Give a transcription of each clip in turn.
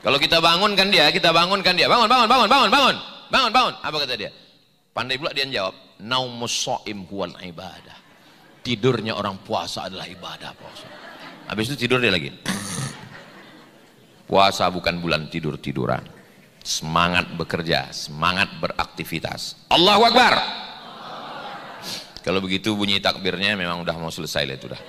Kalau kita bangunkan dia, bangun, bangun, bangun, bangun, bangun, bangun, bangun. Apa kata dia? Pandai pula dia jawab, naumus shaim huwal ibadah. Tidurnya orang puasa adalah ibadah, puasa. Habis itu tidur dia lagi. Puasa bukan bulan tidur-tiduran. Semangat bekerja, semangat beraktivitas. Allahu Akbar. Kalau begitu bunyi takbirnya memang udah mau selesai lah itu dah.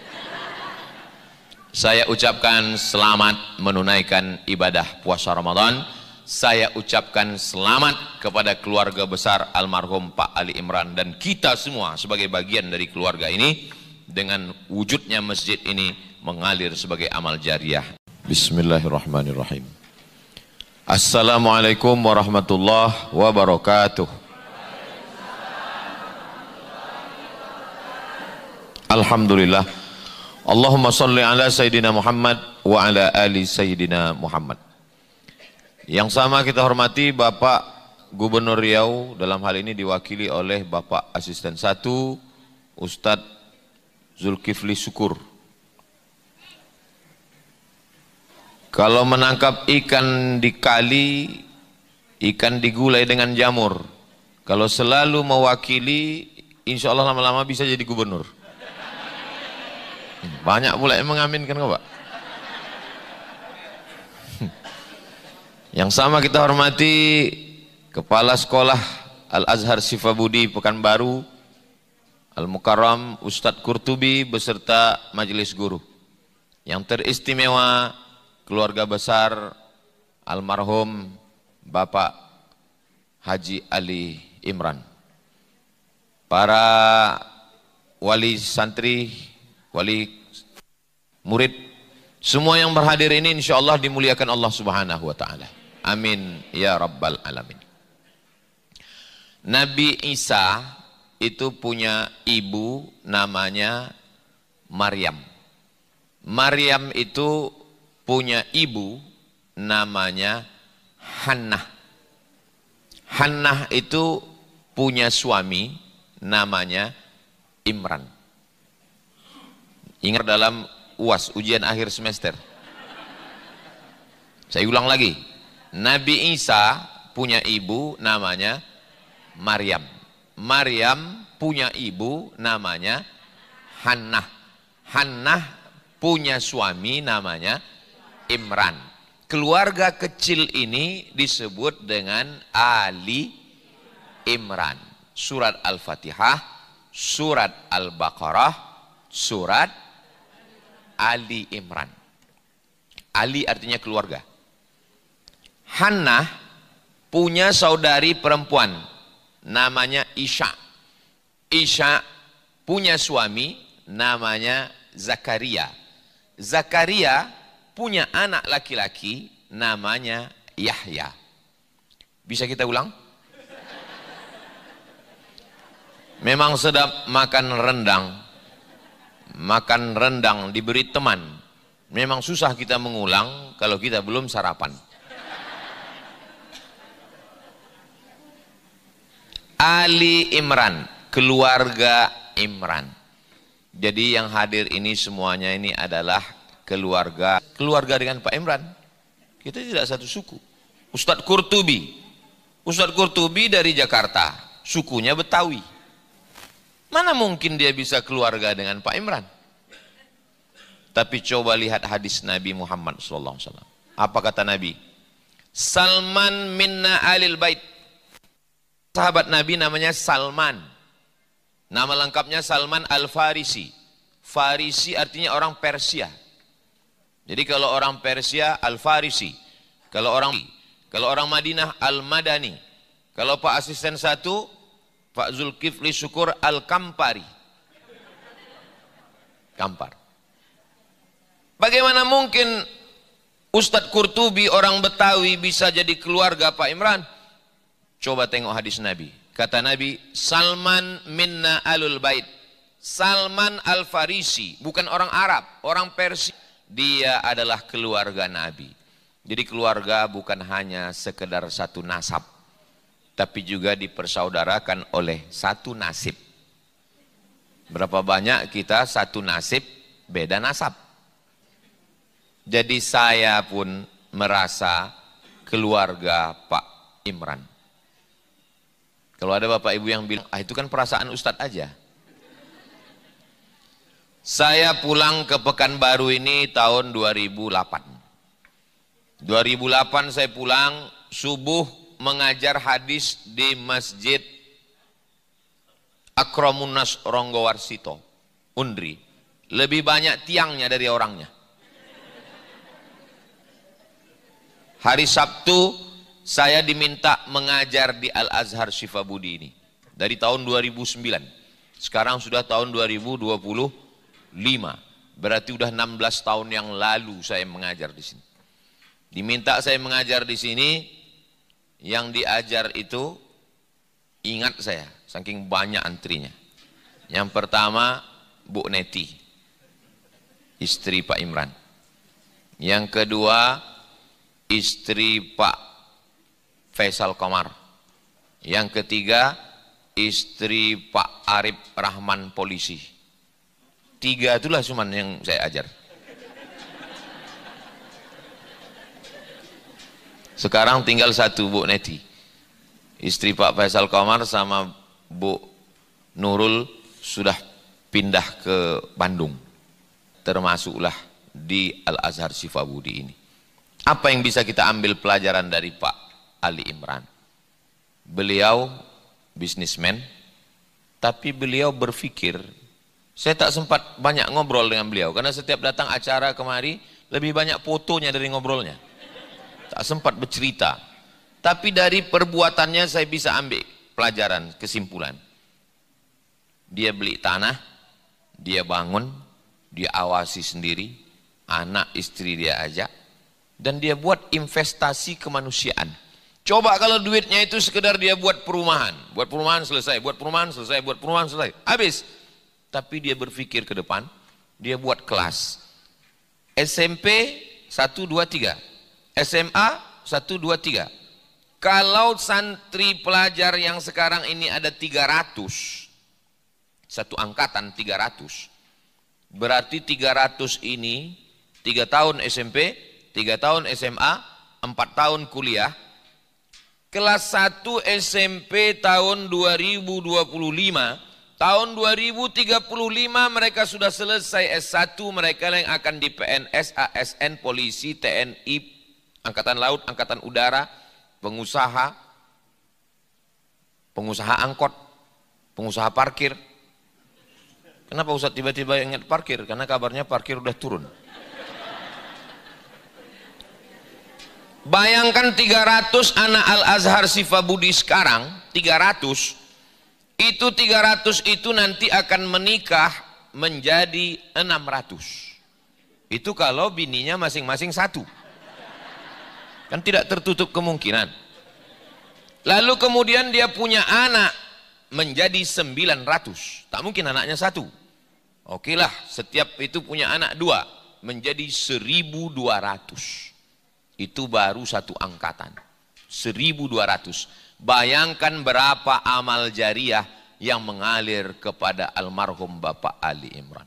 Saya ucapkan selamat menunaikan ibadah puasa Ramadan. Saya ucapkan selamat kepada keluarga besar almarhum Pak Ali Imran dan kita semua sebagai bagian dari keluarga ini, dengan wujudnya masjid ini mengalir sebagai amal jariah. Bismillahirrahmanirrahim. Assalamualaikum warahmatullahi wabarakatuh. Alhamdulillah. Allahumma salli ala Sayyidina Muhammad wa ala ali Sayyidina Muhammad. Yang sama kita hormati Bapak Gubernur Riau, dalam hal ini diwakili oleh Bapak Asisten 1 Ustadz Zulkifli Syukur. Kalau menangkap ikan di kali, ikan digulai dengan jamur. Kalau selalu mewakili, insya Allah lama-lama bisa jadi gubernur. Banyak pula yang mengaminkan kok Pak. Yang sama kita hormati Kepala Sekolah Al-Azhar Sifabudi Pekanbaru Al-Mukarram Ustadz Qurtubi beserta majelis guru. Yang teristimewa keluarga besar almarhum Bapak Haji Ali Imran. Para wali santri, wali murid, semua yang berhadir ini insya Allah dimuliakan Allah Subhanahu wa ta'ala. Amin ya rabbal alamin. Nabi Isa itu punya ibu namanya Maryam. Maryam itu punya ibu namanya Hannah. Hannah itu punya suami namanya Imran. Ingat dalam UAS, ujian akhir semester. Saya ulang lagi. Nabi Isa punya ibu namanya Maryam. Maryam punya ibu namanya Hannah. Hannah punya suami namanya Imran. Keluarga kecil ini disebut dengan Ali Imran. Surat Al-Fatihah, surat Al-Baqarah, surat Ali Imran. Ali artinya keluarga. Hannah punya saudari perempuan namanya Isya. Isya punya suami namanya Zakaria. Zakaria punya anak laki-laki namanya Yahya. Bisa kita ulang? Memang sedap makan rendang. Makan rendang diberi teman. Memang susah kita mengulang kalau kita belum sarapan. Ali Imran, keluarga Imran. Jadi yang hadir ini semuanya ini adalah keluarga dengan Pak Imran. Kita tidak satu suku. Ustadz Qurtubi. Ustadz Qurtubi dari Jakarta, sukunya Betawi. Mana mungkin dia bisa keluarga dengan Pak Imran? Tapi coba lihat hadis Nabi Muhammad SAW. Apa kata Nabi? Salman minna alil bait. Sahabat Nabi namanya Salman. Nama lengkapnya Salman Al-Farisi. Farisi artinya orang Persia. Jadi kalau orang Persia Al-Farisi. Kalau orang Madinah Al-Madani. Kalau Pak Asisten 1 Pak Zulkifli Syukur Al-Kampari. Kampar. Bagaimana mungkin Ustadz Qurtubi orang Betawi bisa jadi keluarga Pak Imran? Coba tengok hadis Nabi. Kata Nabi, Salman minna alul bait. Salman Al-Farisi, bukan orang Arab, orang Persia. Dia adalah keluarga Nabi. Jadi keluarga bukan hanya sekedar satu nasab, tapi juga dipersaudarakan oleh satu nasib. Berapa banyak kita satu nasib, beda nasab. Jadi saya pun merasa keluarga Pak Imran. Kalau ada bapak ibu yang bilang, itu kan perasaan Ustadz aja. Saya pulang ke Pekanbaru ini tahun 2008. 2008 saya pulang, subuh mengajar hadis di Masjid Akramunas Ronggowarsito, Undri. Lebih banyak tiangnya dari orangnya. Hari Sabtu saya diminta mengajar di Al-Azhar Syifabudi ini. Dari tahun 2009. Sekarang sudah tahun 2025. Berarti sudah 16 tahun yang lalu saya mengajar di sini. Diminta saya mengajar di sini, yang diajar itu ingat saya, saking banyak antrinya. Yang pertama Bu Neti, istri Pak Imran. Yang kedua istri Pak Faisal Komar. Yang ketiga istri Pak Arif Rahman polisi. 3 itulah cuman yang saya ajar. Sekarang tinggal 1 Bu Neti, istri Pak Faisal Komar, sama Bu Nurul sudah pindah ke Bandung, termasuklah di Al-Azhar Syifabudi ini. Apa yang bisa kita ambil pelajaran dari Pak Ali Imran? Beliau bisnismen, tapi beliau berpikir. Saya tak sempat banyak ngobrol dengan beliau, karena setiap datang acara kemari, lebih banyak fotonya dari ngobrolnya. Tak sempat bercerita. Tapi dari perbuatannya saya bisa ambil pelajaran, kesimpulan. Dia beli tanah, dia bangun, dia awasi sendiri, anak istri dia ajak, dan dia buat investasi kemanusiaan. Coba kalau duitnya itu sekedar dia buat perumahan selesai, buat perumahan selesai, buat perumahan selesai, habis. Tapi dia berpikir ke depan, dia buat kelas. SMP 1, 2, 3. SMA 1, 2, 3. Kalau santri pelajar yang sekarang ini ada 300, satu angkatan 300, berarti 300 ini 3 tahun SMP, 3 tahun SMA, 4 tahun kuliah. Kelas 1 SMP tahun 2025, tahun 2035 mereka sudah selesai S1, mereka yang akan di PNS, ASN, polisi, TNI, Angkatan Laut, Angkatan Udara, pengusaha angkot, pengusaha parkir. Kenapa Ustaz tiba-tiba ingat parkir? Karena kabarnya parkir udah turun. Bayangkan 300 anak Al-Azhar Syifabudi sekarang, 300 itu nanti akan menikah menjadi 600. Itu kalau bininya masing-masing 1. Kan tidak tertutup kemungkinan. Lalu kemudian dia punya anak menjadi 900. Tak mungkin anaknya 1. Oke lah, setiap itu punya anak 2, menjadi 1200. Itu baru satu angkatan. 1200. Bayangkan berapa amal jariah yang mengalir kepada almarhum Bapak Ali Imran.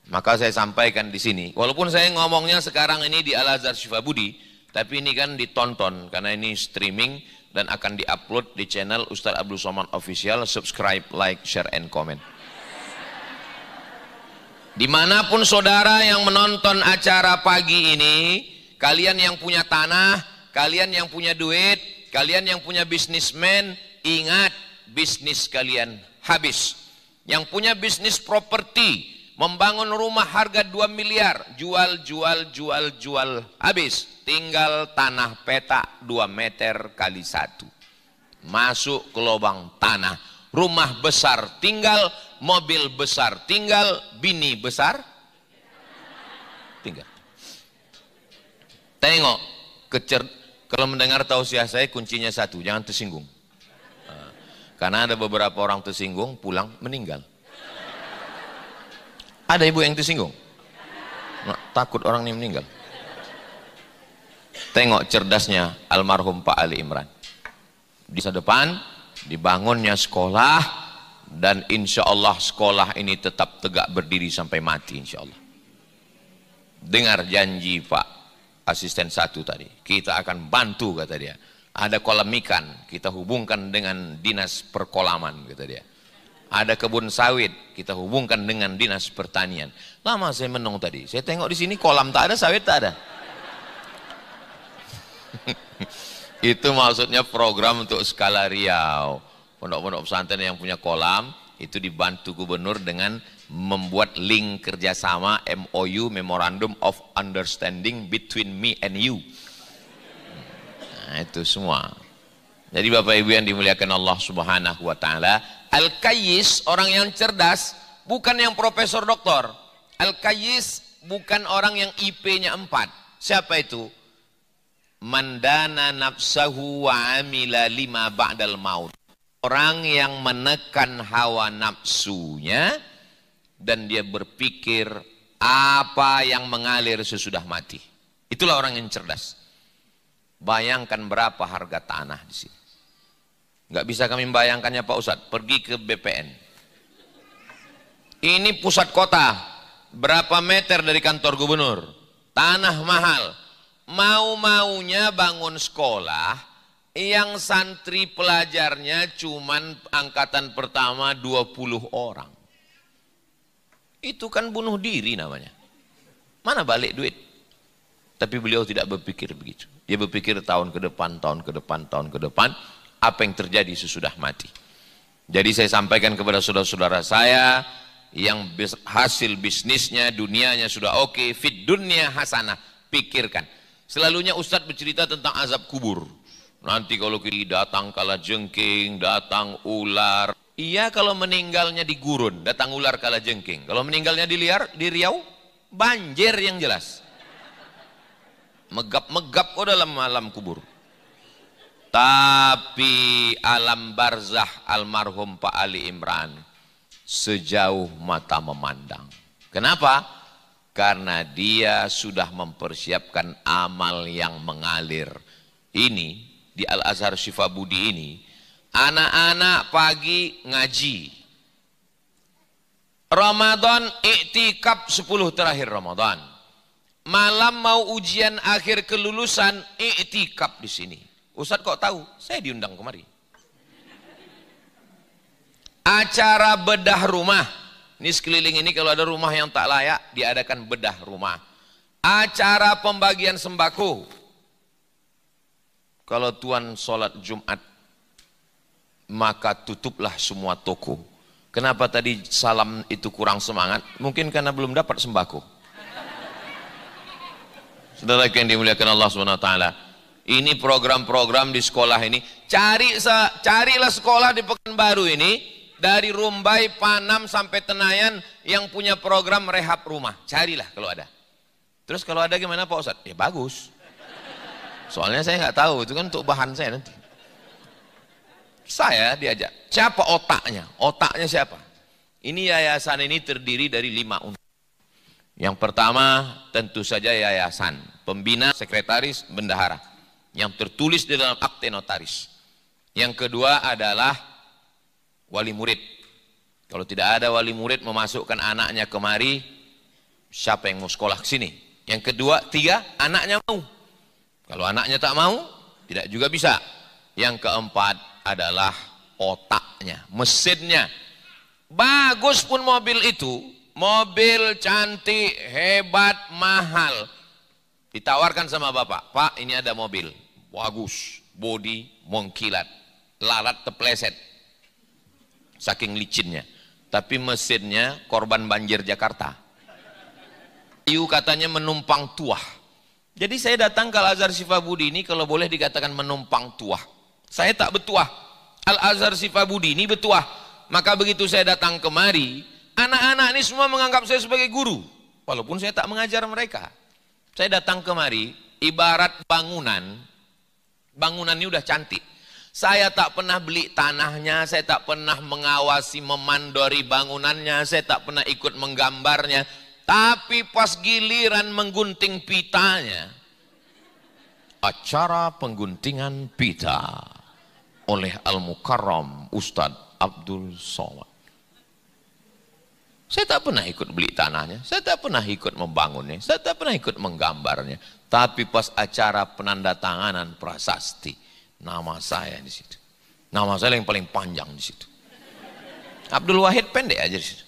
Maka saya sampaikan di sini, walaupun saya ngomongnya sekarang ini di Al-Azhar Syifabudi, tapi ini kan ditonton karena ini streaming dan akan diupload di channel Ustadz Abdul Somad Official. Subscribe, like, share, and comment. Dimanapun saudara yang menonton acara pagi ini, kalian yang punya tanah, kalian yang punya duit, kalian yang punya bisnismen, ingat bisnis kalian habis. Yang punya bisnis properti, membangun rumah harga 2 miliar, jual, habis. Tinggal tanah petak 2 meter kali 1. Masuk ke lubang tanah. Rumah besar tinggal, mobil besar tinggal, bini besar tinggal. Tengok, kalau mendengar tausiah saya kuncinya 1, jangan tersinggung. Karena ada beberapa orang tersinggung, pulang meninggal. Ada ibu yang tersinggung? Takut orang ini meninggal. Tengok cerdasnya almarhum Pak Ali Imran. Di masa depan dibangunnya sekolah, dan insya Allah sekolah ini tetap tegak berdiri sampai mati insya Allah. Dengar janji Pak asisten satu tadi, kita akan bantu, kata dia. Ada kolam ikan, kita hubungkan dengan dinas perkolaman, kata dia. Ada kebun sawit, kita hubungkan dengan dinas pertanian. Lama saya menung tadi, saya tengok di sini kolam tak ada, sawit tak ada. Itu maksudnya program untuk skala Riau. Pondok-pondok pesantren yang punya kolam itu dibantu gubernur dengan membuat link kerjasama MOU, Memorandum of Understanding between me and you. Nah, itu semua. Jadi Bapak Ibu yang dimuliakan Allah Subhanahu wa taala, Al-Kayyis orang yang cerdas, bukan yang profesor doktor. Al-Kayyis bukan orang yang IP-nya 4. Siapa itu? Mandana nafsahu wa amila lima ba'dal maut. Orang yang menekan hawa nafsunya dan dia berpikir apa yang mengalir sesudah mati. Itulah orang yang cerdas. Bayangkan berapa harga tanah di sini. Nggak bisa kami membayangkannya Pak Ustadz. Pergi ke BPN. Ini pusat kota. Berapa meter dari kantor gubernur? Tanah mahal. Mau-maunya bangun sekolah yang santri pelajarnya cuman angkatan pertama 20 orang. Itu kan bunuh diri namanya. Mana balik duit? Tapi beliau tidak berpikir begitu. Dia berpikir tahun ke depan, tahun ke depan, tahun ke depan, apa yang terjadi sesudah mati. Jadi saya sampaikan kepada saudara-saudara saya yang hasil bisnisnya, dunianya sudah oke, fit dunia hasanah, pikirkan. Selalunya Ustadz bercerita tentang azab kubur. Nanti kalau kita datang kalajengking, datang ular. Iya kalau meninggalnya di gurun, datang ular kalajengking. Kalau meninggalnya di Riau, banjir yang jelas. Megap-megap kok dalam alam kubur. Tapi alam barzah almarhum Pak Ali Imran sejauh mata memandang. Kenapa? Karena dia sudah mempersiapkan amal yang mengalir. Ini di Al-Azhar Syifabudi ini, anak-anak pagi ngaji. Ramadan iktikaf 10 terakhir Ramadan. Malam mau ujian akhir kelulusan, iktikaf di sini. Ustadz kok tahu? Saya diundang kemari. Acara bedah rumah. Ini sekeliling ini kalau ada rumah yang tak layak, diadakan bedah rumah. Acara pembagian sembako. Kalau tuan sholat Jumat, maka tutuplah semua toko. Kenapa tadi salam itu kurang semangat? Mungkin karena belum dapat sembako. Saudara yang dimuliakan Allah SWT, ini program-program di sekolah ini, carilah sekolah di Pekanbaru ini, dari Rumbai, Panam sampai Tenayan yang punya program rehab rumah, carilah kalau ada. Terus kalau ada gimana Pak Ustadz? Ya bagus. Soalnya saya nggak tahu, itu kan untuk bahan saya nanti. Saya diajak, siapa otaknya? Otaknya siapa? Ini yayasan ini terdiri dari 5 unsur. Yang pertama tentu saja yayasan, pembina, sekretaris, bendahara yang tertulis di dalam akte notaris. Yang kedua adalah wali murid. Kalau tidak ada wali murid memasukkan anaknya kemari, siapa yang mau sekolah ke sini? Yang kedua, 3, anaknya mau. Kalau anaknya tak mau, tidak juga bisa. Yang keempat adalah otaknya, mesinnya. Bagus pun mobil itu, mobil cantik, hebat, mahal. Ditawarkan sama bapak, Pak ini ada mobil, bagus, bodi mengkilat, lalat terpleset, saking licinnya. Tapi mesinnya korban banjir Jakarta. Iu katanya menumpang tuah. Jadi saya datang ke Al-Azhar Syifabudi ini kalau boleh dikatakan menumpang tuah. Saya tak bertuah. Al-Azhar Syifabudi ini bertuah. Maka begitu saya datang kemari, anak-anak ini semua menganggap saya sebagai guru, walaupun saya tak mengajar mereka. Saya datang kemari, ibarat bangunan ini udah cantik. Saya tak pernah beli tanahnya, saya tak pernah mengawasi, memandori bangunannya, saya tak pernah ikut menggambarnya. Tapi pas giliran menggunting pitanya, acara pengguntingan pita oleh Al-Mukarram Ustadz Abdul Somad. Saya tak pernah ikut beli tanahnya, saya tak pernah ikut membangunnya, saya tak pernah ikut menggambarnya. Tapi pas acara penandatanganan prasasti, nama saya di situ. Nama saya yang paling panjang di situ. Abdul Wahid pendek aja di situ.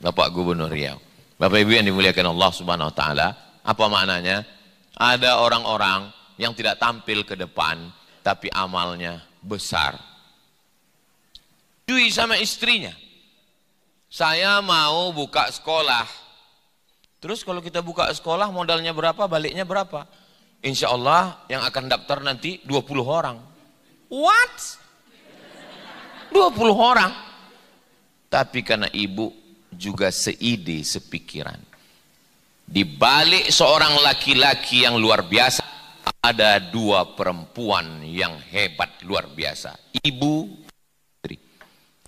Bapak Gubernur Riau. Bapak Ibu yang dimuliakan Allah Subhanahu wa taala, apa maknanya? Ada orang-orang yang tidak tampil ke depan tapi amalnya besar. Dui sama istrinya. Saya mau buka sekolah. Terus kalau kita buka sekolah modalnya berapa, baliknya berapa? Insya Allah yang akan daftar nanti 20 orang. What? 20 orang? Tapi karena ibu juga seide, sepikiran. Di balik seorang laki-laki yang luar biasa, ada dua perempuan yang hebat luar biasa. Ibu, istri.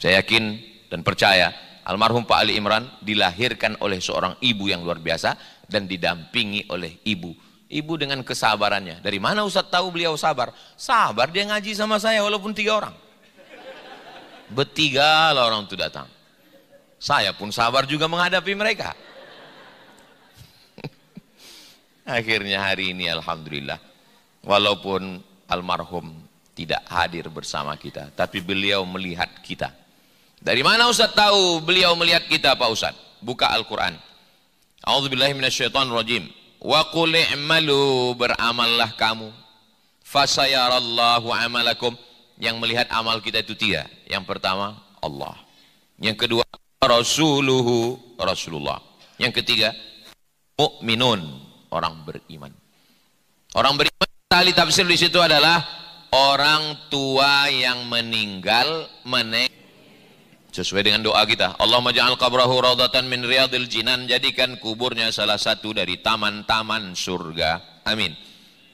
Saya yakin dan percaya almarhum Pak Ali Imran dilahirkan oleh seorang ibu yang luar biasa dan didampingi oleh ibu. Ibu dengan kesabarannya. Dari mana Ustaz tahu beliau sabar? Sabar dia ngaji sama saya walaupun 3 orang. Bertiga lah orang itu datang. Saya pun sabar juga menghadapi mereka. Akhirnya hari ini alhamdulillah, walaupun almarhum tidak hadir bersama kita, tapi beliau melihat kita. Dari mana Ustaz tahu beliau melihat kita Pak Ustaz? Buka Al-Quran. A'udzubillahi minasyaitonirrajim. Wa qul i'malu, beramallah kamu. Fasayarallahu amalakum. Yang melihat amal kita itu 3. Yang pertama Allah. Yang kedua Rasuluhu, Rasulullah. Yang ketiga mukminun, orang beriman. Orang beriman ahli tafsir di situ adalah orang tua yang meninggal sesuai dengan doa kita. Allahumma ja'al qabrahu raudhatan min riyadil jinan, jadikan kuburnya salah satu dari taman-taman surga. Amin.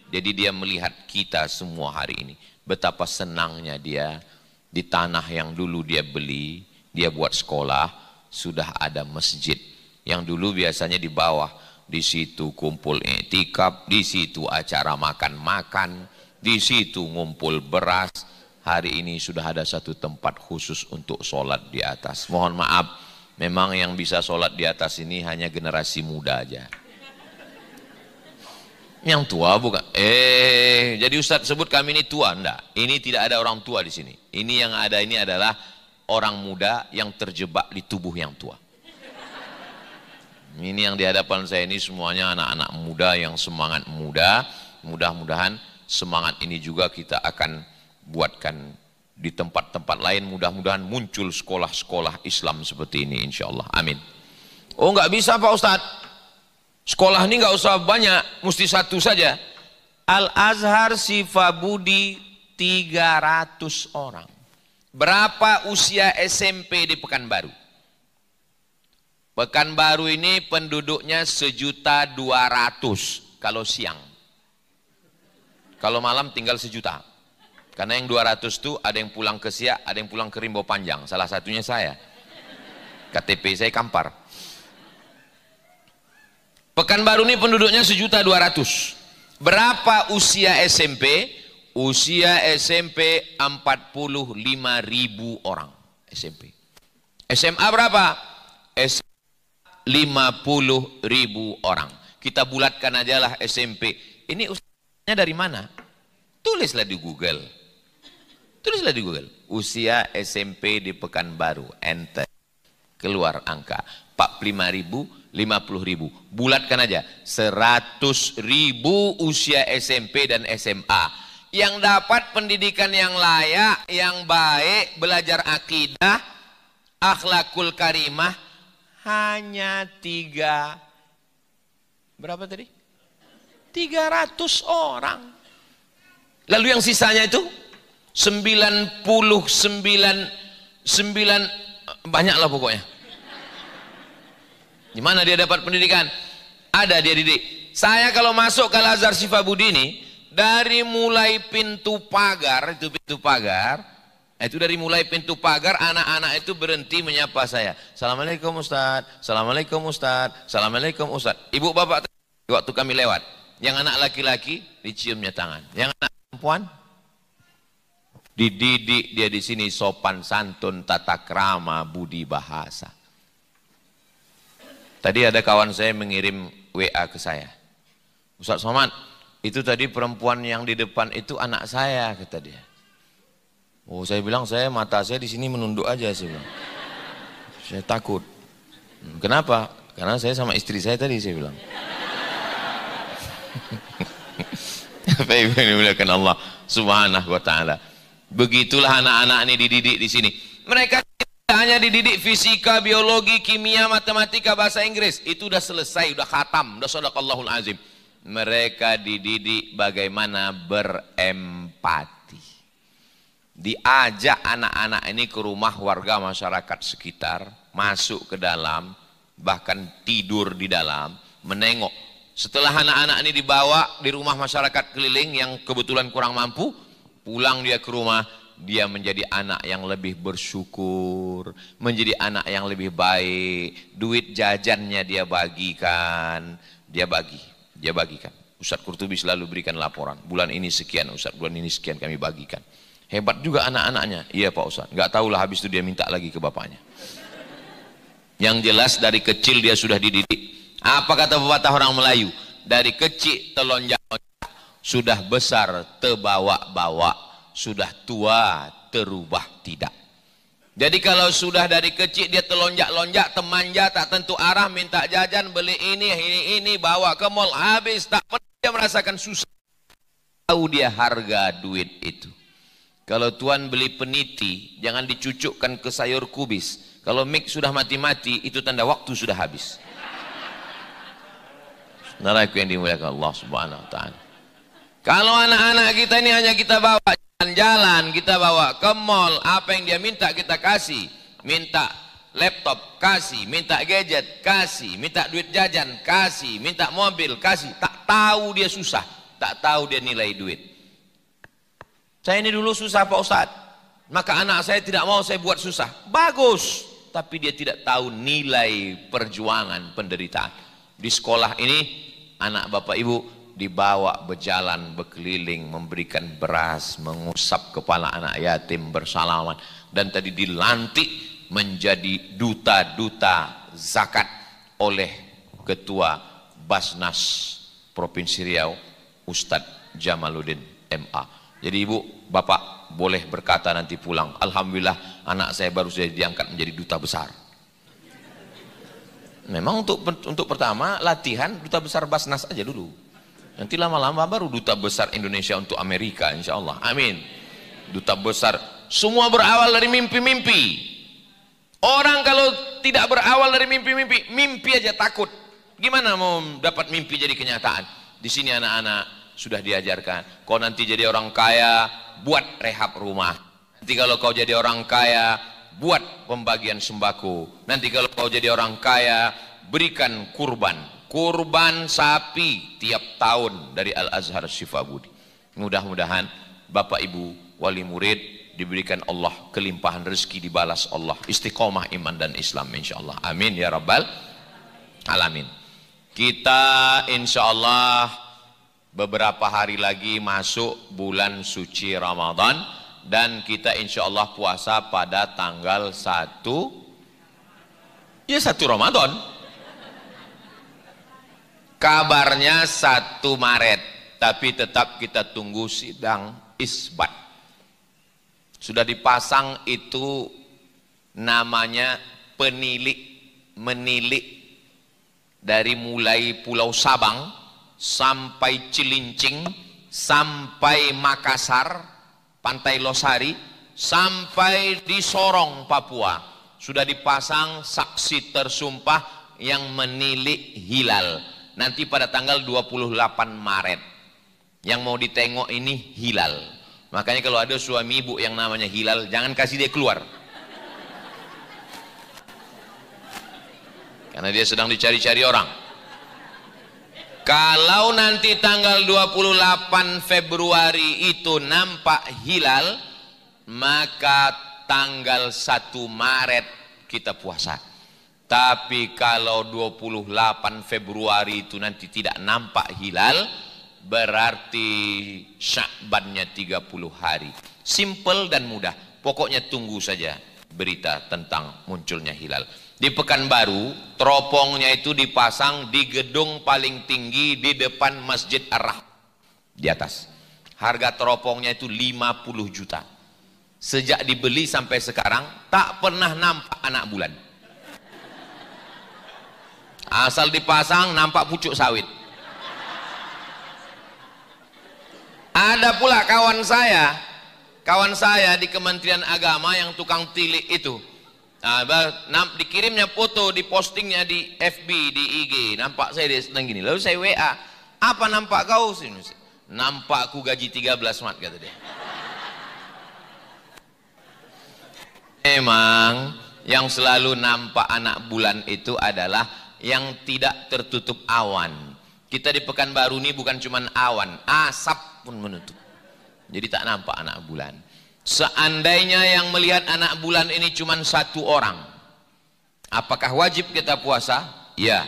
Jadi dia melihat kita semua hari ini. Betapa senangnya dia di tanah yang dulu dia beli, dia buat sekolah, sudah ada masjid. Yang dulu biasanya di bawah, di situ kumpul i'tikaf, di situ acara makan-makan, di situ ngumpul beras. Hari ini sudah ada satu tempat khusus untuk sholat di atas. Mohon maaf, memang yang bisa sholat di atas ini hanya generasi muda aja. Yang tua bukan? Jadi Ustadz sebut kami ini tua? Enggak, ini tidak ada orang tua di sini. Ini yang ada ini adalah orang muda yang terjebak di tubuh yang tua. Ini yang di hadapan saya ini semuanya anak-anak muda yang semangat muda. Mudah-mudahan semangat ini juga kita akan buatkan di tempat-tempat lain. Mudah-mudahan muncul sekolah-sekolah Islam seperti ini insya Allah. Amin. Oh nggak bisa Pak Ustadz, sekolah ini nggak usah banyak, mesti satu saja. Al-Azhar Sifabudi 300 orang. Berapa usia SMP di Pekanbaru? Pekanbaru ini penduduknya 1.200.000 kalau siang. Kalau malam tinggal 1 juta. Karena yang 200 itu ada yang pulang ke Siak, ada yang pulang ke Rimbo Panjang. Salah satunya saya. KTP saya Kampar. Pekanbaru ini penduduknya 1.200.000. Berapa usia SMP? Usia SMP 45.000 orang. SMP. SMA berapa? SMA 50.000 orang. Kita bulatkan aja lah SMP. Ini usianya dari mana? Tulislah di Google. Tulislah di Google. Usia SMP di Pekanbaru. Enter. Keluar angka. 45.000, 50.000. Bulatkan aja. 100.000 usia SMP dan SMA. Yang dapat pendidikan yang layak, yang baik, belajar akidah, akhlakul karimah, hanya 300 orang. Lalu yang sisanya itu 99 banyaklah pokoknya. Di mana dia dapat pendidikan? Ada dia didik. Saya kalau masuk ke Al-Azhar Sifabudi ini, dari mulai pintu pagar, itu pintu pagar, itu dari mulai pintu pagar anak-anak itu berhenti menyapa saya. Assalamualaikum Ustaz, Assalamualaikum Ustaz, Assalamualaikum Ustaz. Ibu bapak waktu kami lewat, yang anak laki-laki diciumnya tangan, yang anak perempuan Dididik dia di sini sopan santun, tata krama, budi bahasa. Tadi ada kawan saya mengirim WA ke saya. Ustaz Somad, itu tadi perempuan yang di depan itu anak saya, kata dia. Oh, saya bilang, mata saya di sini menunduk aja, saya bilang. Saya takut. Kenapa? Karena saya sama istri saya tadi, saya bilang. Apa yang dimuliakan Allah Subhanahu wa taala. Begitulah anak-anak ini dididik di sini. Mereka tidak hanya dididik fisika, biologi, kimia, matematika, bahasa Inggris. Itu udah selesai, udah khatam, udah shadaqallahul azim. Mereka dididik bagaimana berempati. Diajak anak-anak ini ke rumah warga masyarakat sekitar, masuk ke dalam, bahkan tidur di dalam, menengok. Setelah anak-anak ini dibawa di rumah masyarakat keliling yang kebetulan kurang mampu, pulang dia ke rumah, dia menjadi anak yang lebih bersyukur, menjadi anak yang lebih baik. Duit jajannya dia bagikan, dia bagikan. Ustadz Qurtubi selalu berikan laporan, bulan ini sekian Ustadz, bulan ini sekian kami bagikan. Hebat juga anak-anaknya. Iya Pak Ustadz, nggak tahulah habis itu dia minta lagi ke bapaknya. Yang jelas dari kecil dia sudah dididik. Apa kata pepatah orang Melayu? Dari kecil telonjak-lonjak, sudah besar terbawa-bawa, sudah tua terubah tidak. Jadi kalau sudah dari kecil dia telonjak-lonjak, temanja, tak tentu arah, minta jajan, beli ini, bawa ke mall, habis, tak pernah dia merasakan susah. Tahu dia harga duit itu. Kalau tuan beli peniti, jangan dicucukkan ke sayur kubis. Kalau mik sudah mati-mati, itu tanda waktu sudah habis. Saudaraku yang dimuliakan Allah Subhanahu wa taala. Kalau anak-anak kita ini hanya kita bawa jalan-jalan, kita bawa ke mall, apa yang dia minta kita kasih. Minta laptop, kasih. Minta gadget, kasih. Minta duit jajan, kasih. Minta mobil, kasih. Tak tahu dia susah, tak tahu dia nilai duit. Saya ini dulu susah Pak Ustadz, maka anak saya tidak mau saya buat susah. Bagus, tapi dia tidak tahu nilai perjuangan, penderitaan. Di sekolah ini anak bapak ibu dibawa berjalan berkeliling, memberikan beras, mengusap kepala anak yatim, bersalaman, dan tadi dilantik menjadi duta-duta zakat oleh Ketua Basnas Provinsi Riau, Ustadz Jamaluddin MA. Jadi ibu, bapak boleh berkata nanti pulang, alhamdulillah anak saya baru saja diangkat menjadi duta besar. Memang untuk pertama latihan duta besar Basnas aja dulu. Nanti lama-lama baru duta besar Indonesia untuk Amerika, insya Allah. Amin. Duta besar. Semua berawal dari mimpi-mimpi. Orang kalau tidak berawal dari mimpi-mimpi, mimpi aja takut. Gimana mau dapat mimpi jadi kenyataan? Di sini anak-anak sudah diajarkan. Kau nanti jadi orang kaya, buat rehab rumah. Nanti kalau kau jadi orang kaya, buat pembagian sembako. Nanti kalau kau jadi orang kaya, berikan kurban sapi tiap tahun dari Al-Azhar Syifabudi. Mudah-mudahan Bapak Ibu wali murid diberikan Allah kelimpahan rezeki, dibalas Allah istiqomah iman dan Islam insyaallah. Amin ya rabbal alamin. Kita insyaallah beberapa hari lagi masuk bulan suci Ramadan, dan kita insyaallah puasa pada tanggal 1 Ramadan. Kabarnya 1 Maret, tapi tetap kita tunggu sidang isbat. Sudah dipasang itu namanya menilik dari mulai Pulau Sabang sampai Cilincing, sampai Makassar, Pantai Losari, sampai di Sorong, Papua. Sudah dipasang saksi tersumpah yang menilik hilal. Nanti pada tanggal 28 Maret. Yang mau ditengok ini hilal. Makanya kalau ada suami ibu yang namanya hilal, jangan kasih dia keluar. Karena dia sedang dicari-cari orang. Kalau nanti tanggal 28 Februari itu nampak hilal, maka tanggal 1 Maret kita puasa. Tapi kalau 28 Februari itu nanti tidak nampak hilal, berarti Sya'bannya 30 hari. Simple dan mudah. Pokoknya tunggu saja berita tentang munculnya hilal. Di Pekanbaru, teropongnya itu dipasang di gedung paling tinggi di depan Masjid Ar-Rahman. Di atas. Harga teropongnya itu 50 juta. Sejak dibeli sampai sekarang, tak pernah nampak anak bulan. Asal dipasang, nampak pucuk sawit. Ada pula kawan saya di Kementerian Agama yang tukang tilik itu. Dikirimnya foto, dipostingnya di FB, di IG. Nampak saya dia sedang gini. Lalu saya WA, apa nampak kau? Nampak aku gaji 13 mat, kata dia. Memang yang selalu nampak anak bulan itu adalah yang tidak tertutup awan. Kita di Pekanbaru ini bukan cuma awan, asap pun menutup. Jadi tak nampak anak bulan. Seandainya yang melihat anak bulan ini cuma satu orang, apakah wajib kita puasa? Ya.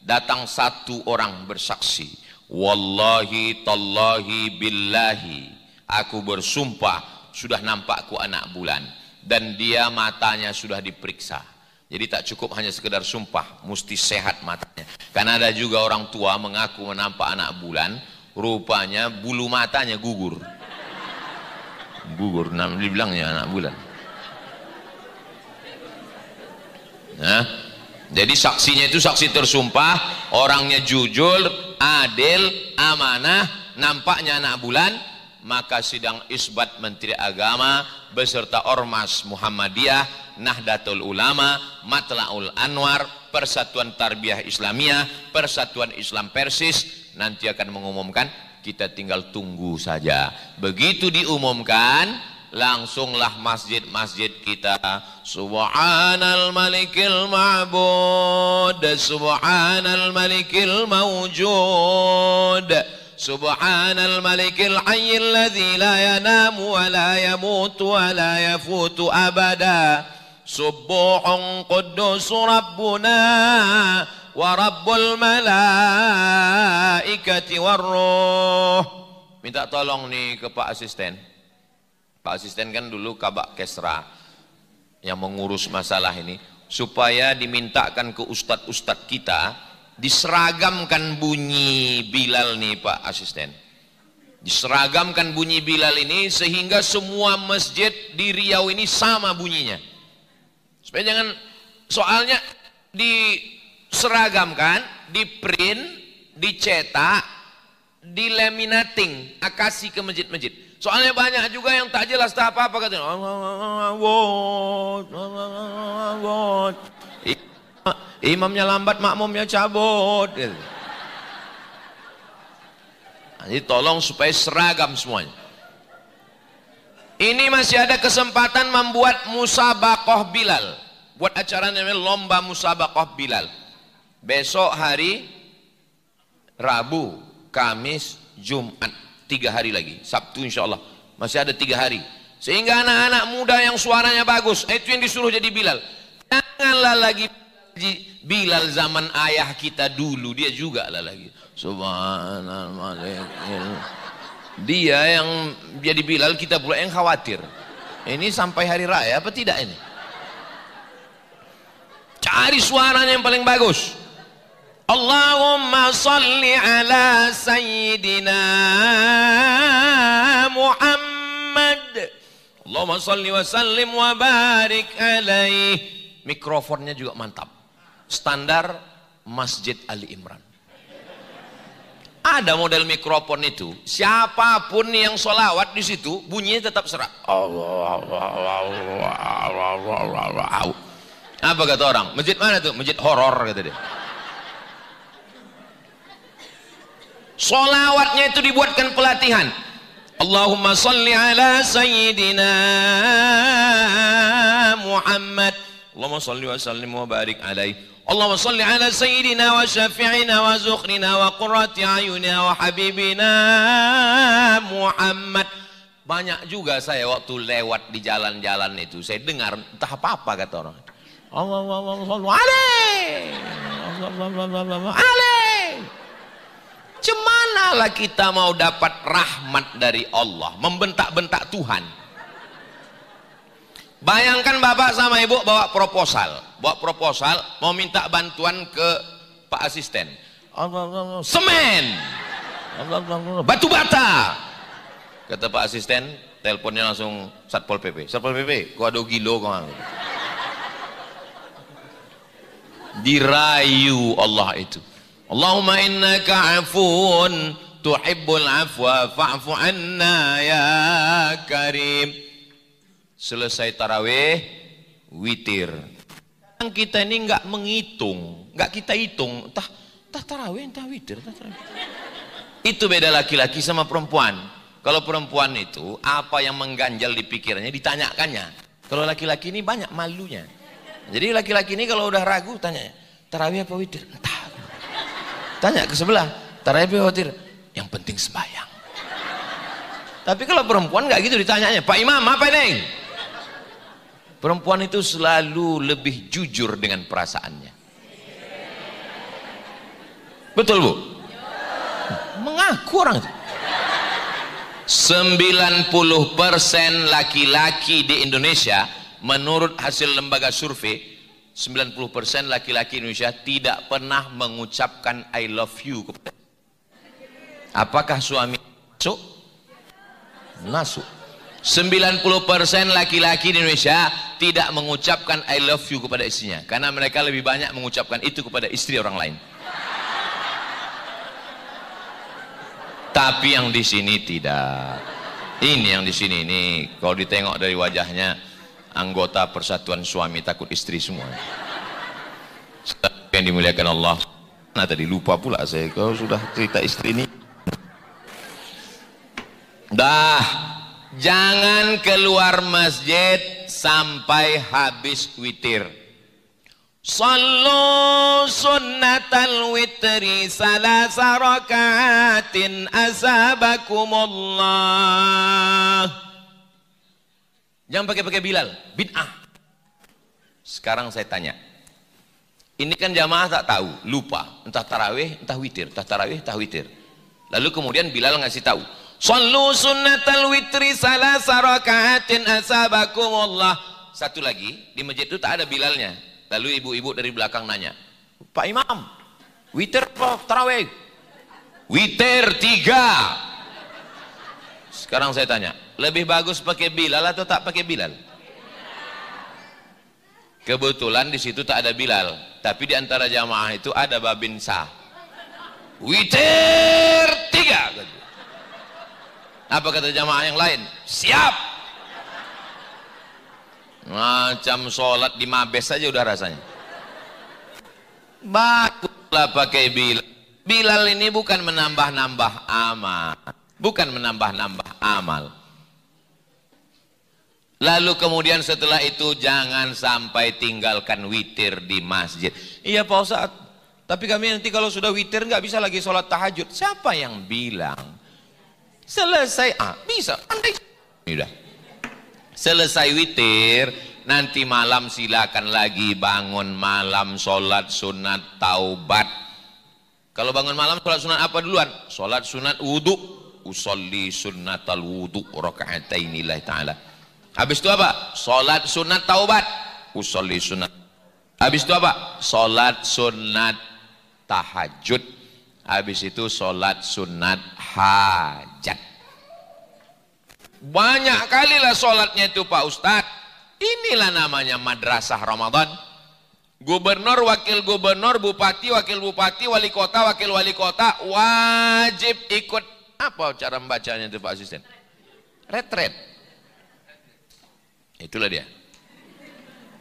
Datang satu orang bersaksi, wallahi tallahi billahi, aku bersumpah sudah nampakku anak bulan, dan dia matanya sudah diperiksa. Jadi tak cukup hanya sekedar sumpah, mesti sehat matanya. Karena ada juga orang tua mengaku menampak anak bulan, rupanya bulu matanya gugur. Gugur, dibilangnya anak bulan. Nah, jadi saksinya itu saksi tersumpah, orangnya jujur, adil, amanah, nampaknya anak bulan, maka sidang isbat Menteri Agama beserta Ormas Muhammadiyah, Nahdlatul Ulama, Matla'ul Anwar, Persatuan Tarbiyah Islamiyah, Persatuan Islam Persis nanti akan mengumumkan. Kita tinggal tunggu saja. Begitu diumumkan, langsunglah masjid-masjid kita, Subhanal Malikil Ma'bud, Subhanal Malikil Mawjud, Subhanal Malikil Hayyil Ladzi la yanamu wa la yamutu wa la yafutu abada, Subuhun Quddus Rabbuna wa rabbul malaikati warruh. Minta tolong nih ke Pak Asisten. Pak Asisten kan dulu Kabak Kesra yang mengurus masalah ini, supaya dimintakan ke ustadz-ustadz kita diseragamkan bunyi Bilal nih Pak Asisten. Diseragamkan bunyi Bilal ini sehingga semua masjid di Riau ini sama bunyinya. Supaya jangan, soalnya diseragamkan, di print, dicetak, dilaminating, kasih ke masjid-masjid. Soalnya banyak juga yang tak jelas tak apa-apa, katanya imamnya lambat, makmumnya cabut. Jadi tolong supaya seragam semuanya. Ini masih ada kesempatan membuat musabaqah Bilal, buat acara namanya lomba musabaqah Bilal. Besok hari Rabu, Kamis, Jumat, 3 hari lagi. Sabtu insya Allah masih ada 3 hari. Sehingga anak-anak muda yang suaranya bagus, itu yang disuruh jadi Bilal. Janganlah lagi Bilal zaman ayah kita dulu, dia juga lah lagi Subhanallah. Dia yang jadi Bilal, kita pula yang khawatir. Ini sampai hari raya apa tidak ini? Cari suaranya yang paling bagus. Allahumma salli ala sayyidina Muhammad. Allahumma salli wa sallim wa barik alaih. Mikrofonnya juga mantap. Standar Masjid Ali Imran. Ada model mikrofon itu, siapapun yang sholawat di situ bunyinya tetap serak. Apa kata orang? Masjid mana tuh? Masjid horor kata dia. Sholawatnya itu dibuatkan pelatihan. Allahumma salli ala sayyidina Muhammad. Allahumma salli wa sallim wa barik alaih. Allahumma salli ala sayyidina wa syafi'ina wa zukhrina wa qurrati ayunina wa habibina Muhammad. Banyak juga saya waktu lewat di jalan-jalan itu, saya dengar entah apa-apa kata orang. Allahumma salli alaih. Cemanalah kita mau dapat rahmat dari Allah, membentak-bentak Tuhan. Bayangkan bapak sama ibu bawa proposal mau minta bantuan ke Pak Asisten. Semen, batu bata. Kata Pak Asisten, teleponnya langsung Satpol PP. Satpol PP, kau ada gilo kau. Dirayu Allah itu. Allahumma innaka afuun tuhibbul afwa fa'fu anna ya karim. Selesai tarawih, witir. Kita ini nggak menghitung, nggak kita hitung, entah tarawih, entah witir, entah tarawih. Itu beda laki-laki sama perempuan. Kalau perempuan itu apa yang mengganjal di pikirannya ditanyakannya. Kalau laki-laki ini banyak malunya. Jadi laki-laki ini kalau udah ragu tanya, tarawih apa witir? Entah. Tanya ke sebelah, tarawih apa witir? Yang penting sembahyang. Tapi kalau perempuan nggak gitu ditanyanya, Pak Imam apa ini? Perempuan itu selalu lebih jujur dengan perasaannya. Betul Bu? Mengaku orang itu. 90% laki-laki di Indonesia, menurut hasil lembaga survei, 90% laki-laki Indonesia tidak pernah mengucapkan I love you kepada. Apakah suami masuk? Masuk. 90% laki-laki di Indonesia tidak mengucapkan I love you kepada istrinya, karena mereka lebih banyak mengucapkan itu kepada istri orang lain. Tapi yang di sini tidak. Ini yang di sini ini kalau ditengok dari wajahnya anggota Persatuan Suami Takut Istri semua. Yang dimuliakan Allah. Nah tadi lupa pula saya kalau sudah cerita istri ini. Jangan keluar masjid sampai habis witir. Sallu sunnatal witri salasa rakaatin asabakumullah. Jangan pakai Bilal, bid'ah. Sekarang saya tanya, ini kan jamaah tak tahu, lupa, entah tarawih, entah witir, entah tarawih, entah witir. Lalu kemudian Bilal ngasih tahu, sallu sunnatal witri salasa rakaatin asabakumullah. Satu lagi, di masjid itu tak ada Bilalnya. Lalu ibu-ibu dari belakang nanya, Pak Imam, witir apa tarawih? Witir 3. Sekarang saya tanya, lebih bagus pakai Bilal atau tak pakai Bilal? Kebetulan di situ tak ada Bilal, tapi di antara jamaah itu ada Babin Sah. Witir 3. Apa kata jamaah yang lain? Siap. Macam sholat di mabes saja udah rasanya. Baguslah pakai Bilal. Bilal ini bukan menambah-nambah amal, bukan menambah-nambah amal. Lalu kemudian setelah itu jangan sampai tinggalkan witir di masjid. Iya Pak Ustadz, tapi kami nanti kalau sudah witir nggak bisa lagi sholat tahajud. Siapa yang bilang? Selesai, bisa. Andai. Udah. Selesai witir, nanti malam silakan lagi bangun malam sholat sunat taubat. Kalau bangun malam sholat sunat apa duluan? Sholat sunat wudu. Usolli sunnatal wudu raka'ataini lillahi ta'ala. Habis itu apa? Sholat sunat taubat. Usolli sunat. Habis itu apa? Sholat sunat tahajud. Habis itu sholat sunat hajat. Banyak kalilah sholatnya itu Pak Ustadz. Inilah namanya madrasah Ramadan. Gubernur, wakil gubernur, bupati, wakil bupati, wali kota, wakil wali kota wajib ikut. Apa cara membacanya itu Pak Asisten? Retret. Itulah dia.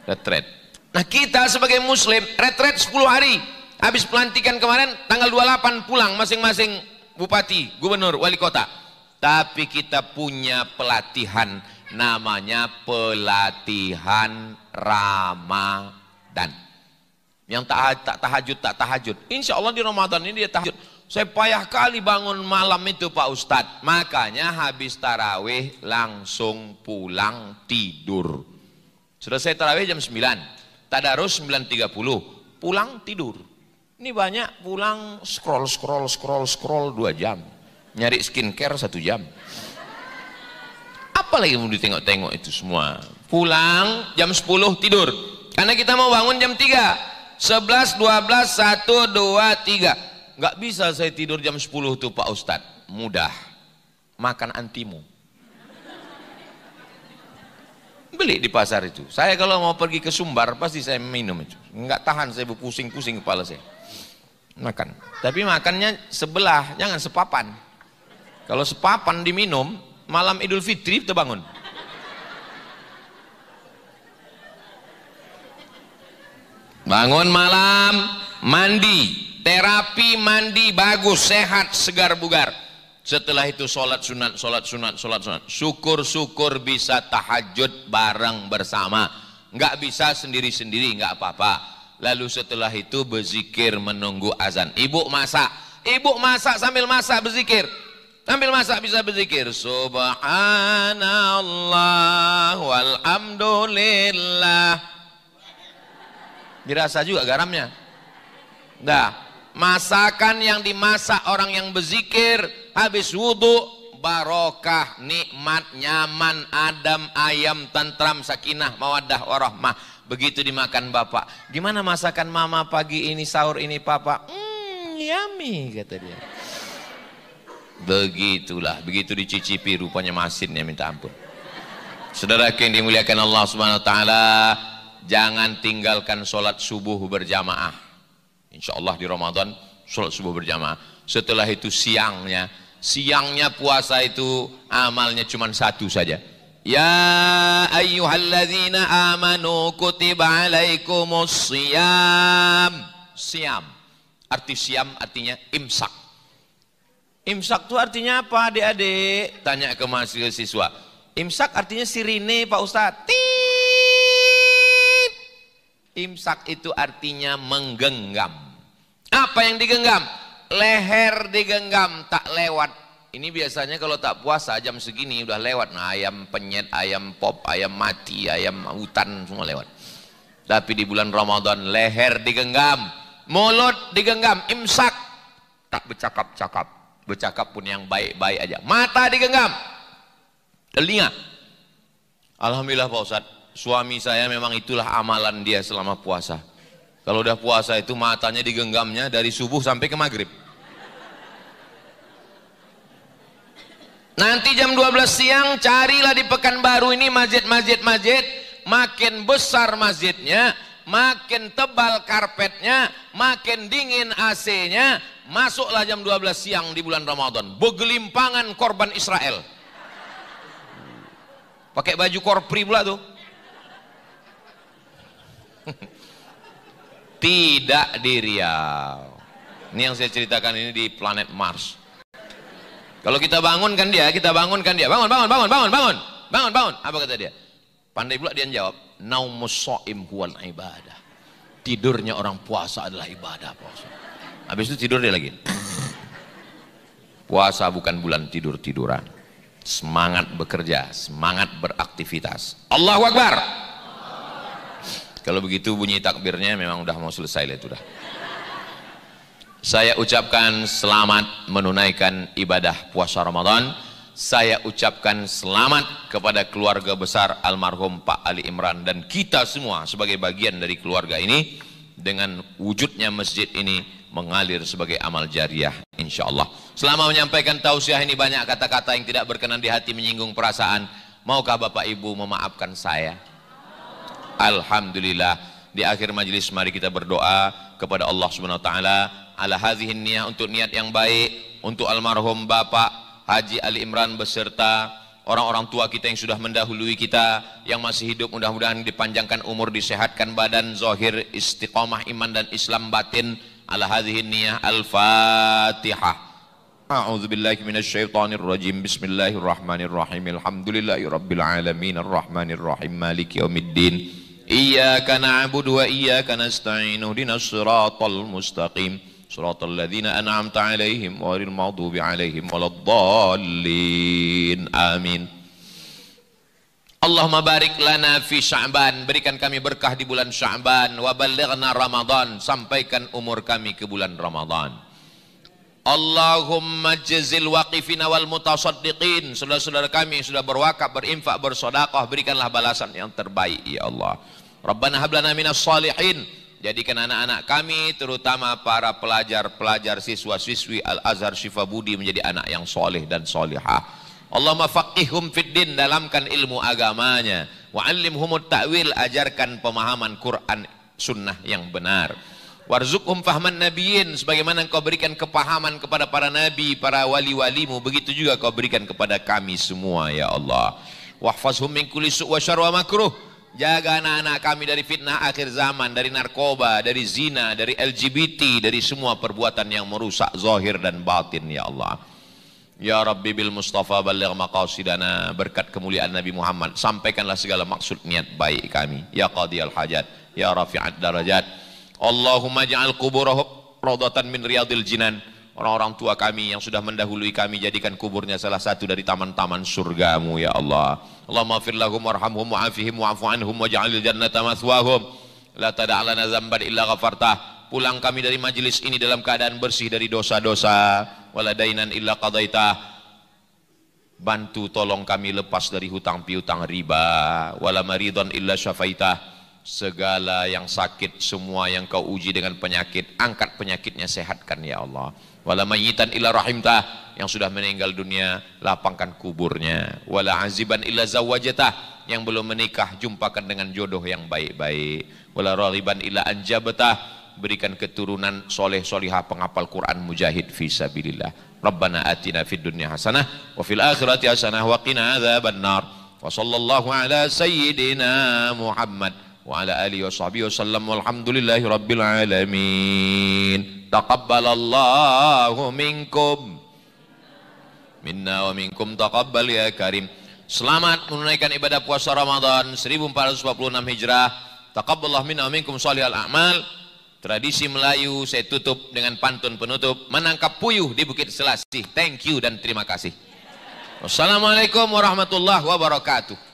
Retret. Nah kita sebagai muslim retret 10 hari. Habis pelantikan kemarin tanggal 28 pulang masing-masing bupati, gubernur, wali kota. Tapi kita punya pelatihan, namanya pelatihan Ramadan. Yang tak tahajud. Insya Allah di Ramadan ini dia tahajud. Saya payah kali bangun malam itu Pak Ustadz. Makanya habis tarawih langsung pulang tidur. Selesai tarawih jam 9. Tadarus 9.30. Pulang tidur. Ini banyak pulang scroll 2 jam. Nyari skincare 1 jam. Apa lagi mau ditengok-tengok itu semua? Pulang jam 10 tidur. Karena kita mau bangun jam 3. 11, 12, 1, 2, 3. Nggak bisa saya tidur jam 10 tuh Pak Ustadz. Mudah. Makan antimu. Beli di pasar itu. Saya kalau mau pergi ke Sumbar pasti saya minum itu. Nggak tahan, saya berpusing-pusing kepala saya. Makan. Tapi makannya sebelah, jangan sepapan. Kalau sepapan diminum, malam Idul Fitri kita bangun. Bangun malam, mandi, terapi mandi bagus, sehat, segar bugar. Setelah itu sholat sunat, sholat sunat, sholat sunat. Syukur-syukur bisa tahajud bareng bersama. Nggak bisa sendiri-sendiri, nggak apa-apa. Lalu setelah itu berzikir menunggu azan. Ibu masak sambil masak berzikir. Sambil masak bisa berzikir. Subhanallah walhamdulillah. Dirasa juga garamnya. Nah, masakan yang dimasak orang yang berzikir habis wudhu, barokah, nikmat, nyaman, adem, ayam, tentram, sakinah, mawaddah, warahmah. Begitu dimakan bapak. Gimana masakan mama pagi ini, sahur ini papa? Yummy kata dia. Begitulah, begitu dicicipi rupanya masinnya minta ampun. Saudara yang dimuliakan Allah Subhanahu wa taala, jangan tinggalkan sholat subuh berjamaah. Insya Allah di Ramadan sholat subuh berjamaah. Setelah itu siangnya puasa itu amalnya cuma satu saja. Ya ayyuhalladzina amanu kutiba alaikumus siyam. Siam. Arti siam artinya imsak. Imsak itu artinya apa adik-adik? Tanya ke mahasiswa. Imsak artinya sirine Pak Ustadz. Tit. Imsak itu artinya menggenggam. Apa yang digenggam? Leher digenggam, tak lewat. Ini biasanya kalau tak puasa jam segini udah lewat. Nah, ayam penyet, ayam pop, ayam mati, ayam hutan semua lewat. Tapi di bulan Ramadan leher digenggam, mulut digenggam, imsak. Tak bercakap-cakap. Bercakap pun yang baik-baik aja. Mata digenggam, telinga. Alhamdulillah Pak Ustadz, suami saya memang itulah amalan dia selama puasa. Kalau udah puasa itu matanya digenggamnya dari subuh sampai ke maghrib. Nanti jam 12 siang carilah di Pekanbaru ini masjid. Makin besar masjidnya, makin tebal karpetnya, makin dingin AC-nya. Masuklah jam 12 siang di bulan Ramadan. Bergelimpangan korban Israel. Pakai baju korpri pula tuh. Tidak di Riau. Ini yang saya ceritakan ini di planet Mars. Kalau kita bangunkan dia. Bangun. Apa kata dia? Pandai pula dia jawab, naumus shaim huwal ibadah. Tidurnya orang puasa adalah ibadah, puasa. Habis itu tidur dia lagi. Puasa bukan bulan tidur-tiduran. Semangat bekerja, semangat beraktivitas. Allahu Akbar. Kalau begitu bunyi takbirnya memang udah mau selesai lah itu dah. Saya ucapkan selamat menunaikan ibadah puasa Ramadan. Saya ucapkan selamat kepada keluarga besar almarhum Pak Ali Imran dan kita semua sebagai bagian dari keluarga ini. Dengan wujudnya masjid ini mengalir sebagai amal jariah insyaallah. Selama menyampaikan tausiah ini banyak kata-kata yang tidak berkenan di hati, menyinggung perasaan. Maukah Bapak Ibu memaafkan saya? Alhamdulillah. Di akhir majelis mari kita berdoa kepada Allah Subhanahu wa taala ala hadhihi niyah, untuk niat yang baik untuk almarhum Bapak Haji Ali Imran beserta orang-orang tua kita yang sudah mendahului kita, yang masih hidup mudah-mudahan dipanjangkan umur, disehatkan badan, zahir istiqamah iman dan Islam batin. Ala hadhihi niyah al-Fatihah. A'udzu billahi minasyaitonir rajim. Bismillahirrahmanirrahim. Alhamdulillahirabbil alamin arrahmanir rahim maliki yaumiddin. Iyyaka na'budu wa iyyaka nasta'in. Ihdinas siratal mustaqim. Siratal ladzina an'amta 'alaihim ghairil maghdubi 'alaihim waladdallin. Amin. Allahumma barik lana fi Sya'ban, berikan kami berkah di bulan Sya'ban, wa ballighna Ramadan, sampaikan umur kami ke bulan Ramadan. Allahumma jazil waqifina wal mutasaddiqin, saudara-saudara kami yang sudah berwakaf, berinfak, bersedekah, berikanlah balasan yang terbaik ya Allah. Rabbana hab lana minas shalihin, jadikan anak-anak kami terutama para pelajar-pelajar siswa-siswi Al-Azhar Syifa Budi menjadi anak yang soleh dan solihah. Allahumma faqihhum fid din, dalamkan ilmu agamanya, wa 'allimhumut ta'wil, ajarkan pemahaman Quran sunnah yang benar. Warzuqhum fahman nabiyyin, sebagaimana engkau berikan kepahaman kepada para nabi, para wali-walimu, begitu juga kau berikan kepada kami semua ya Allah. Wahfazhum min kulli su' wa syarr wa makruh, jaga anak-anak kami dari fitnah akhir zaman, dari narkoba, dari zina, dari LGBT, dari semua perbuatan yang merusak zahir dan batin ya Allah. Ya Rabbi bil Mustafa balligh maqasidana, berkat kemuliaan Nabi Muhammad sampaikanlah segala maksud niat baik kami. Ya Qadiyal Hajat, ya Rafi'ad Darajat. Allahumma ja'al kuburahum raudhatan min riyadil jinan, orang-orang tua kami yang sudah mendahului kami jadikan kuburnya salah satu dari taman-taman surgamu ya Allah. Allahumma fir lahum warhamhum wa'afihim wa'fu anhum waj'alil jannata mathwahum, la tada' lana dzamban illa ghafartah. Pulang kami dari majelis ini dalam keadaan bersih dari dosa-dosa, wala dainan illa qadaitah, bantu tolong kami lepas dari hutang piutang riba, wala maridon illa syafaitah, segala yang sakit semua yang kau uji dengan penyakit, angkat penyakitnya, sehatkan ya Allah. Wala mayyitan illa rahimtah, yang sudah meninggal dunia lapangkan kuburnya. Wala aziban illa zawajatah, yang belum menikah jumpakan dengan jodoh yang baik-baik. Wala raghiban illa anjabatah, berikan keturunan soleh solihah penghafal Quran mujahid fi sabilillah. Rabbana atina fid dunya hasanah wa fil akhirati hasanah wa qina adzabannar. Wa sallallahu ala sayyidina Muhammad wa ala alihi wa sahbihi wasallam, walhamdulillahi rabbil alamin. Taqabbalallahu minkum minna wa minkum taqabbal ya karim. Selamat menunaikan ibadah puasa Ramadan 1446 Hijrah. Taqabbalallahu minna wa minkum shalihal a'mal. Tradisi Melayu saya tutup dengan pantun penutup, menangkap puyuh di Bukit Selasih. Thank you dan terima kasih. Wassalamualaikum warahmatullahi wabarakatuh.